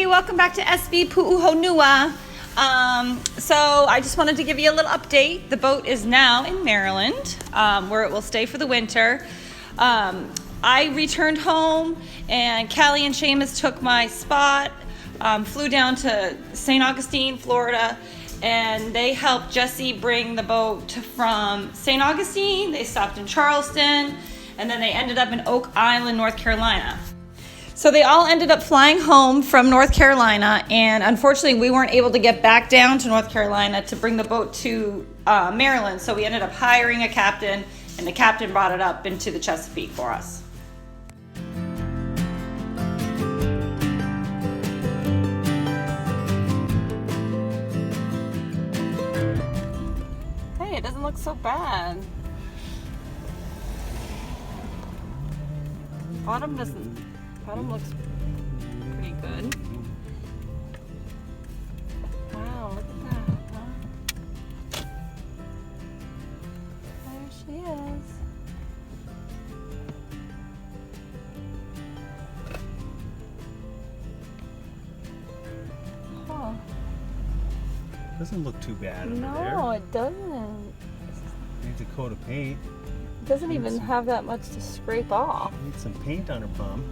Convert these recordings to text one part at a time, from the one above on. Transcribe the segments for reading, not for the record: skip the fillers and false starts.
welcome back to SV Pu'uhonua. So I just wanted to give you a little update. The boat is now in Maryland, where it will stay for the winter. I returned home, and Callie and Seamus took my spot, flew down to St. Augustine, Florida, and they helped Jesse bring the boat from St. Augustine. They stopped in Charleston, and then they ended up in Oak Island, North Carolina. So they all ended up flying home from North Carolina, and unfortunately we weren't able to get back down to North Carolina to bring the boat to Maryland, so we ended up hiring a captain, and the captain brought it up into the Chesapeake for us. Hey, it doesn't look so bad. Bottom looks pretty good. Wow, look at that, huh? There she is. Huh. Doesn't look too bad under there. No, it doesn't. Needs a coat of paint. It doesn't even have that much to scrape off. Needs some paint on her bum.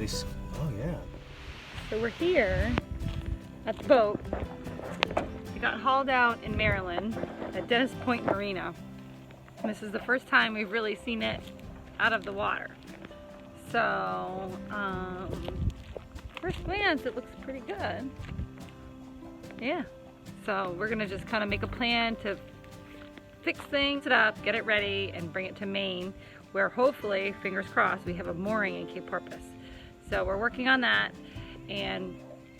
Oh yeah. So we're here at the boat. It got hauled out in Maryland at Dennis Point Marina. And this is the first time we've really seen it out of the water. So, first glance, it looks pretty good. Yeah. So we're gonna just kind of make a plan to fix things up, get it ready, and bring it to Maine, where hopefully, fingers crossed, we have a mooring in Cape Porpoise. So we're working on that, and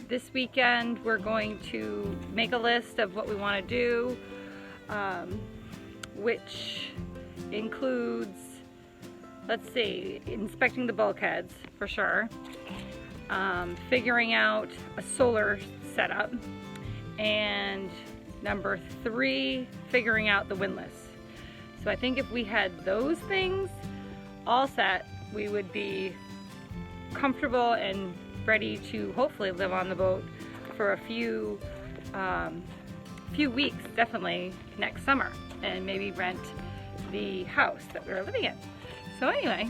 this weekend we're going to make a list of what we want to do, which includes, let's see, inspecting the bulkheads for sure, figuring out a solar setup, and number 3, figuring out the windlass. So I think if we had those things all set, we would be comfortable and ready to hopefully live on the boat for a few weeks, definitely next summer, and maybe rent the house that we're living in. So anyway,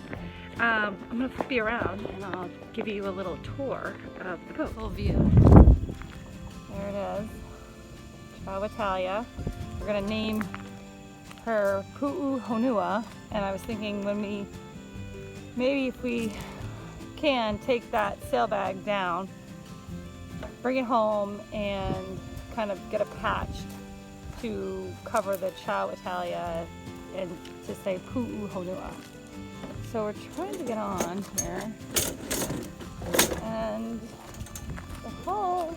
I'm gonna flip you around and I'll give you a little tour of the boat. Full view. There it is. Ciao Italia. We're gonna name her Pu'uhonua, and I was thinking maybe if we can take that sail bag down, bring it home, and kind of get a patch to cover the Ciao Italia and to say Pu'uhonua. So we're trying to get on here, and the hull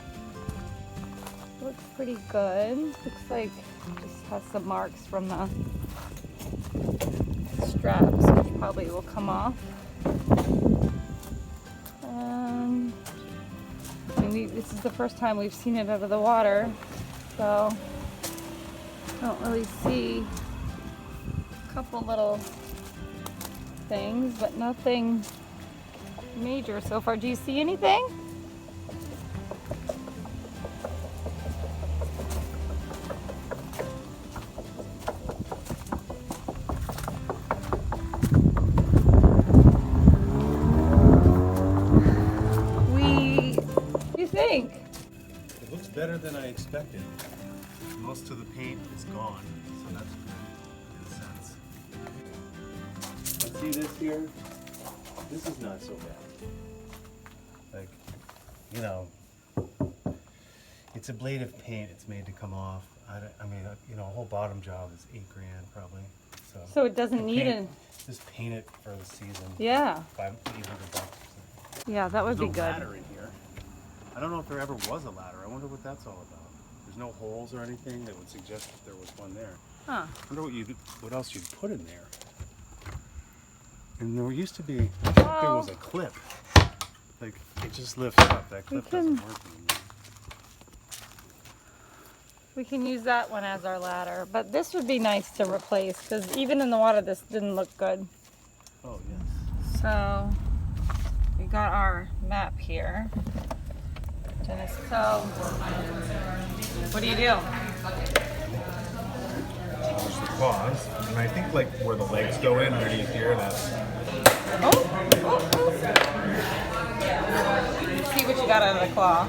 looks pretty good. Looks like it just has some marks from the straps, which probably will come off. This is the first time we've seen it out of the water, so I don't really see a couple little things, but nothing major so far. Do you see anything? It looks better than I expected. Most of the paint is gone, so that's good in a sense. But see this here? This is not so bad. Like, you know, it's ablative paint. It's made to come off. I mean, you know, a whole bottom job is $8 grand probably. So it doesn't need just paint it for the season. Yeah. $800. Yeah, that would be no good. Ladder in here. I don't know if there ever was a ladder. I wonder what that's all about. There's no holes or anything that would suggest that there was one there. Huh. I wonder what else you'd put in there. And there used to be, there was a clip. Like, it just lifts up. That clip doesn't work anymore. We can use that one as our ladder, but this would be nice to replace, because even in the water this didn't look good. Oh, yes. So we got our map here. Dennis. So, what do you do? Push the claws, and I think like where the legs go in underneath here, that's See what you got out of the claw.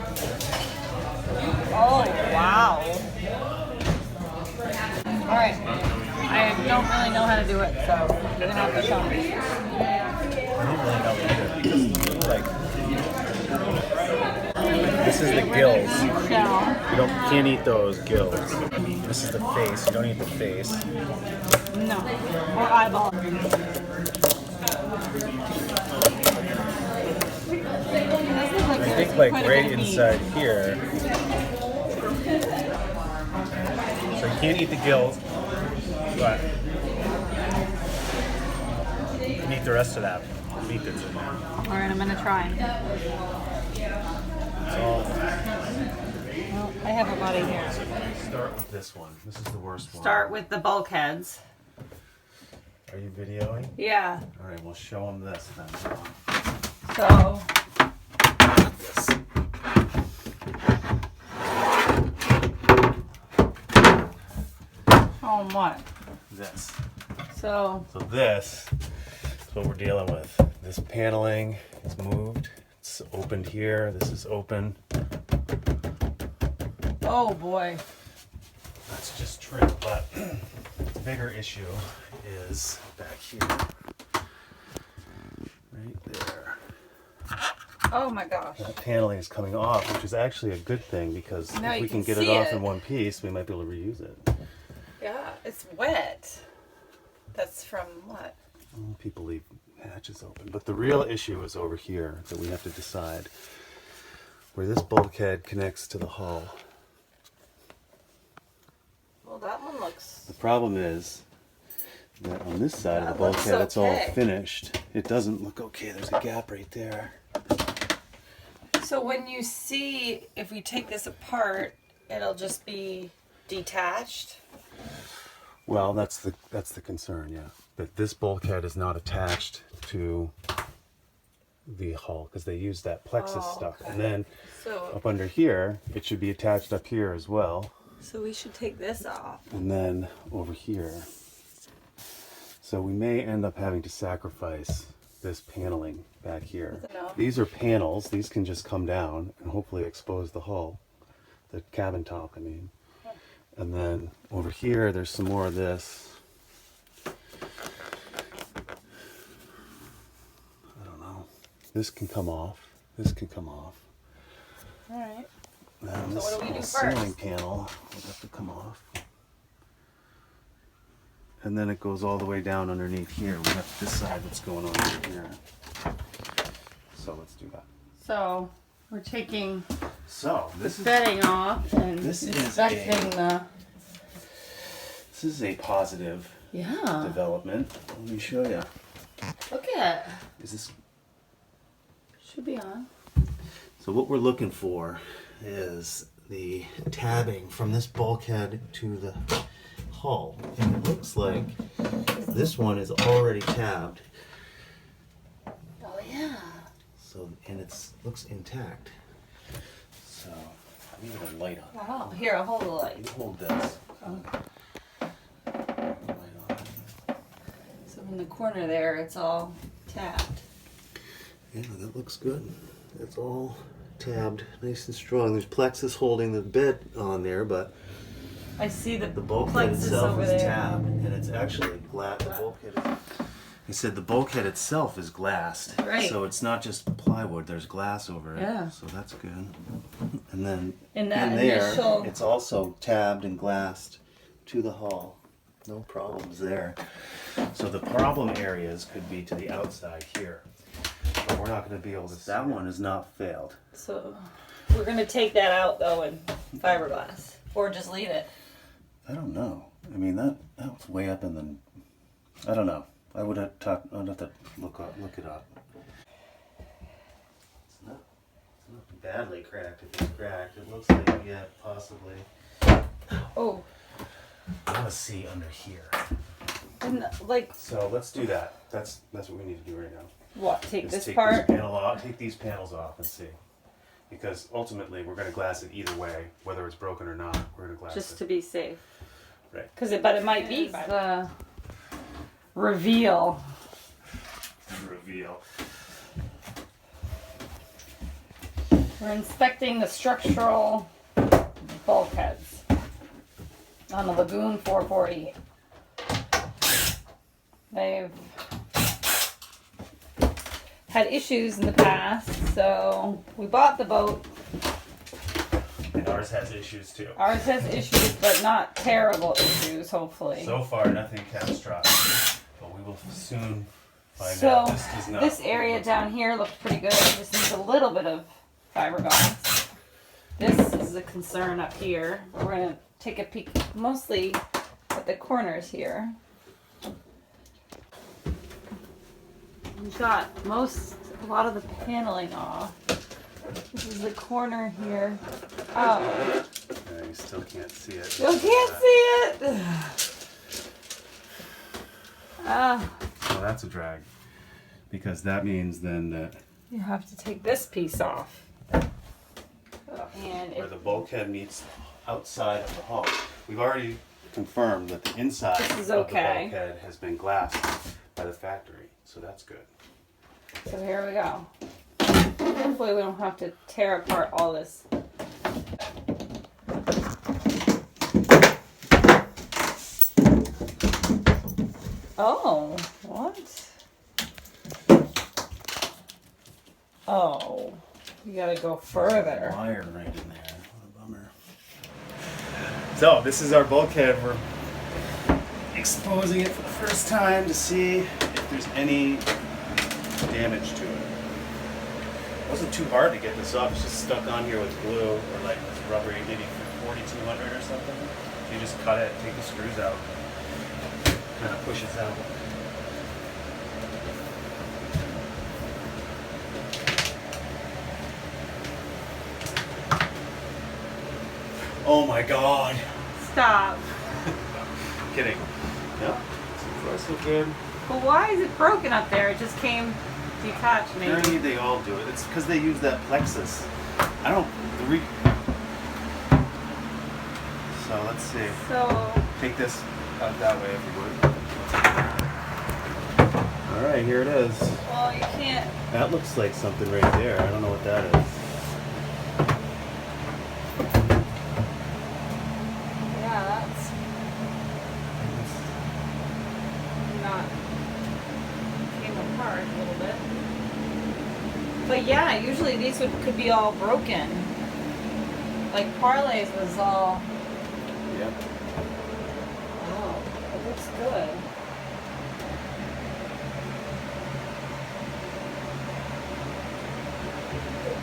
Oh, wow. All right. I don't really know how to do it, so you're gonna have to show me. I don't really know either because like this is the gills. You can't eat those gills. This is the face. You don't eat the face. No. Or eyeball. I think like right inside here. So you can't eat the gills, but you can eat the rest of that meat that's in there. All right, I'm gonna try. So Well, I have a buddy here. start with this one. This is the worst one. Start with the bulkheads. Are you videoing? Yeah. All right, we'll show them this then. So. On what? This. So this is what we're dealing with. This paneling is moved. It's opened here. This is open. oh boy. That's just trim, but the bigger issue is back here. Right there. Oh my gosh. That paneling is coming off, which is actually a good thing because Now if you we can can get it see off it. in one piece, we might be able to reuse it. Yeah, it's wet. That's from what? People leave hatches open. But the real issue is over here that we have to decide where this bulkhead connects to the hull. Well, that one looks. The problem is that on this side of the That looks bulkhead, it's all okay. finished. It doesn't look okay. There's a gap right there. So when you see, if we take this apart, it'll just be detached. Well, that's the concern, yeah. That this bulkhead is not attached to the hull because they use that plexus stuff. okay. And then So, up under here, it should be attached up here as well. so we should take this off. And then over here. So we may end up having to sacrifice this paneling back here. No. These are panels. These can just come down and hopefully expose the hull, the cabin top, I mean. And then over here, there's some more of this. I don't know. This can come off. This can come off. All right. And So this what do we do ceiling first? panel will have to come off. And then it goes all the way down underneath here. We have to decide what's going on over here. So let's do that. So we're taking So this is bedding off and this is inspecting the. this is a positive Yeah. development. Let me show you. Look at it. Is this Should be on. so? What we're looking for is the tabbing from this bulkhead to the hull, and it looks like this one is already tabbed. Oh yeah. So and it's looks intact. So I need a light on. Wow. Here, I'll hold the You light. hold this. So in the corner there, it's all tabbed. Yeah, that looks good. It's all tabbed, nice and strong. There's plexus holding the bed on there, but I see the the bulkhead plexus itself over is there. tabbed, and it's actually glass. The bulkhead. He said the bulkhead itself is glassed, Right. so it's not just plywood. There's glass over it, Yeah. so that's good. And then In that there, initial- it's also tabbed and glassed to the hull. No problems there. So the problem areas could be to the outside here, but we're not going to be able to. That one has not failed. So we're gonna take that out though in fiberglass, or just leave it. I don't know. I mean that was way up in the. I don't know. I would have I'd have to look it up. It's not badly cracked. If it's cracked, it looks like possibly. Oh, I want to see under here. and like So let's do that. That's what we need to do right now. what? Take Is this take part. This panel off. Take these panels off and see. because ultimately we're going to glass it either way, whether it's broken or not. We're going to glass Just it. to be safe. Right. But it might be the reveal. Reveal. We're inspecting the structural bulkheads on the Lagoon 440. They've had issues in the past, so we bought the boat. And ours has issues too. Ours has issues, but not terrible issues, hopefully. So far, nothing catastrophic, but we will soon find out. This area down here looks pretty good. It just needs a little bit of fiberglass. This is a concern up here. We're going to take a peek mostly at the corners here. We've got a lot of the paneling off. This is the corner here. Oh. You still can't see it. You can't see it! Well, that's a drag. Because that means then that you have to take this piece off. And where the bulkhead meets outside of the hull. We've already confirmed that the inside is of okay. the bulkhead has been glassed by the factory. So that's good. So here we go. Hopefully we don't have to tear apart all this. Oh, what? Oh, you gotta go further. Wire right in there. What a bummer. So this is our bulkhead. We're exposing it for the first time to see if there's any damage to it. It wasn't too hard to get this off. It's just stuck on here with glue or like this rubbery, maybe 4200 or something. So you just cut it, take the screws out, kind of pushes out. Oh my God! Stop. Kidding. No, so far so good. But why is it broken up there? It just came detached, maybe. Apparently they all do it. It's because they use that plexus. I don't. So let's see. So Take this out that way if you would. All right, here it is. well, you can't. That looks like something right there. I don't know what that is. Yeah, that's not came apart a little bit. But yeah, usually these could be all broken. Like Parlay's was all. Yep. Oh, it looks good.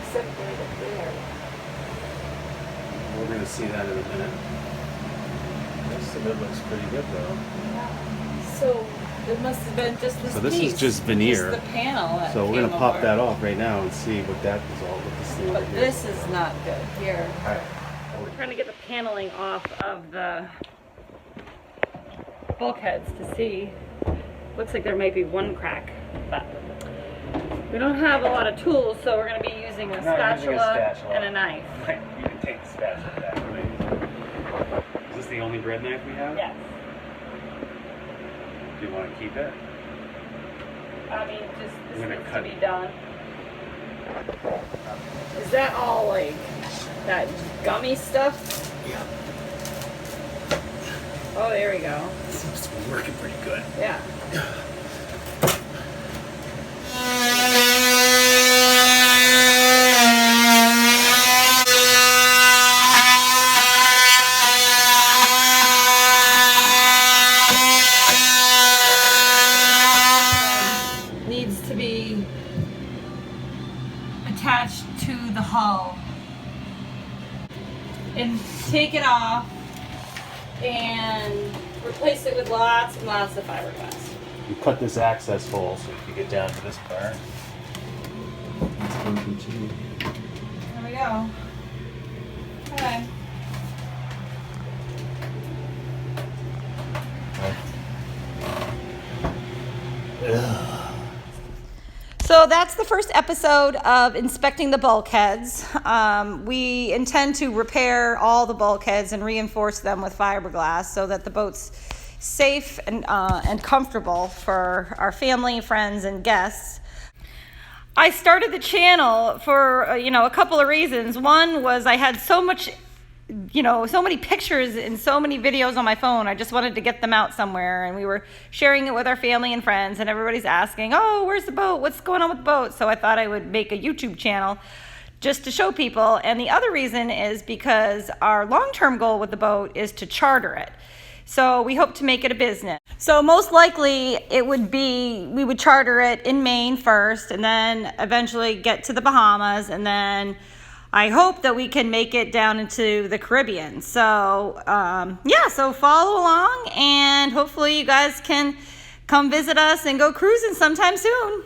Except right up there. We're gonna see that in a minute. Most of it looks pretty good though. Yeah. So it must have been just this So this piece. is just veneer. Just the panel that So we're came gonna pop apart. that off right now and see what that is all with this thing But right here. this is not good. Here. All right. We're trying to get the paneling off of the bulkheads to see. Looks like there might be one crack, but we don't have a lot of tools, so we're going to be using a spatula and a knife. Right, you can take the spatula back. Right? Is this the only bread knife we have? Yes. Do you want to keep it? I mean, just this I'm gonna needs to cut be it. done. Is that all like that gummy stuff? Yeah. Oh, there we go. Seems to be working pretty good. Yeah. Needs to be attached to the hull and take it off and replace it with lots and lots of fiberglass. You cut this access hole so you can get down to this part. There we go. Okay. So that's the first episode of inspecting the bulkheads. We intend to repair all the bulkheads and reinforce them with fiberglass so that the boat's safe and comfortable for our family, friends, and guests. I started the channel for a couple of reasons. One was I had so many pictures and so many videos on my phone. I just wanted to get them out somewhere, and we were sharing it with our family and friends, and everybody's asking, oh, where's the boat? What's going on with the boat? So I thought I would make a YouTube channel just to show people. And the other reason is because our long-term goal with the boat is to charter it. So we hope to make it a business. So most likely we would charter it in Maine first, and then eventually get to the Bahamas, and then I hope that we can make it down into the Caribbean. So so follow along, and hopefully you guys can come visit us and go cruising sometime soon.